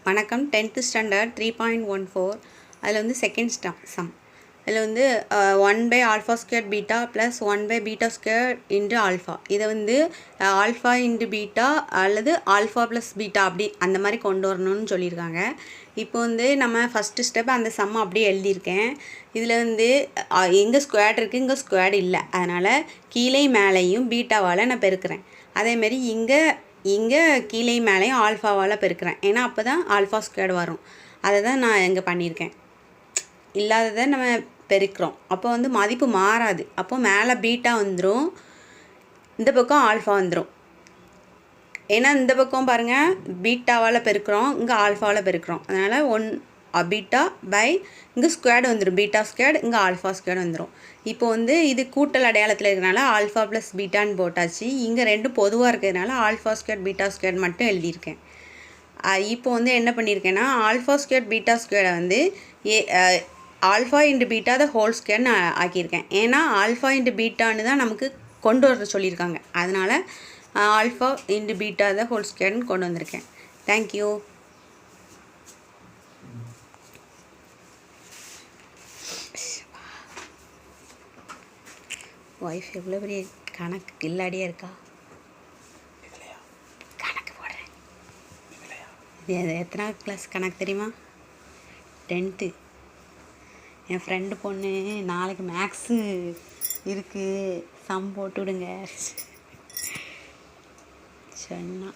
வணக்கம் 10th standard 3.14 அதில் வந்து செகண்ட் சம் அதில் வந்து 1/α² பீட்டா ப்ளஸ் 1/β² இன்ட்டு ஆல்ஃபா இதை வந்து ஆல்ஃபா இன்ட்டு பீட்டா அல்லது ஆல்ஃபா ப்ளஸ் பீட்டா அப்படி அந்த மாதிரி கொண்டு வரணும்னு சொல்லியிருக்காங்க. இப்போ வந்து நம்ம ஃபஸ்ட்டு ஸ்டெப் அந்த சம்மை அப்படியே எழுதியிருக்கேன். இதில் வந்து எங்கே ஸ்கொயர் இருக்குது, இங்கே ஸ்கொயர் இல்லை, அதனால் கீழே மேலேயும் பீட்டாவால் நான் பெருக்கிறேன். அதேமாரி இங்கே கீழே மேலேயும் ஆல்ஃபாவால் பெருக்கிறேன். ஏன்னா அப்போ தான் ஆல்ஃபா ஸ்கொயர்டு வரும். அதை தான் நான் இங்கே பண்ணியிருக்கேன். இல்லாததை நம்ம பெருக்கிறோம். அப்போ வந்து மதிப்பு மாறாது. அப்போ மேலே பீட்டா வந்துடும், இந்த பக்கம் ஆல்ஃபா வந்துடும். ஏன்னா இந்த பக்கம் பாருங்கள் பீட்டாவால் பெருக்கிறோம், இங்கே ஆல்ஃபாவால் பெருக்கிறோம். அதனால் பீட்டா பை இங்கே ஸ்கொயர்டு வந்துடும், பீட்டா ஸ்கொயர்டு, இங்கே ஆல்ஃபா ஸ்கொயர்டு வந்துடும். இப்போ வந்து இது கூட்டல் அடையாளத்தில் இருக்கிறனால ஆல்ஃபா ப்ளஸ் பீட்டான்னு போட்டாச்சு. இங்கே ரெண்டும் பொதுவாக இருக்கிறதுனால ஆல்ஃபா ஸ்கொயர் பீட்டா ஸ்கொயர் மட்டும் எழுதியிருக்கேன். இப்போ வந்து என்ன பண்ணியிருக்கேன்னா ஆல்ஃபா ஸ்கொயர் பீட்டா ஸ்கொயரை வந்து alpha into beta the whole ஸ்கொயர்னு ஆக்கியிருக்கேன். ஏன்னா ஆல்ஃபா இன்ட்டு பீட்டான்னு தான் நமக்கு கொண்டு வர சொல்லியிருக்காங்க. அதனால் alpha into beta the whole ஸ்கொயர்னு கொண்டு வந்திருக்கேன். தேங்க்யூ. ஒய்ஃப் எவ்வளோ பெரிய கணக்கு கில்லாடியாக இருக்கா. கணக்கு போடுறேன். இது எத்தனாவது கிளாஸ் கணக்கு தெரியுமா? 10th. என் ஃப்ரெண்டு பொண்ணு நாளைக்கு மேக்ஸு இருக்குது, சம் போட்டு விடுங்க சொன்னா.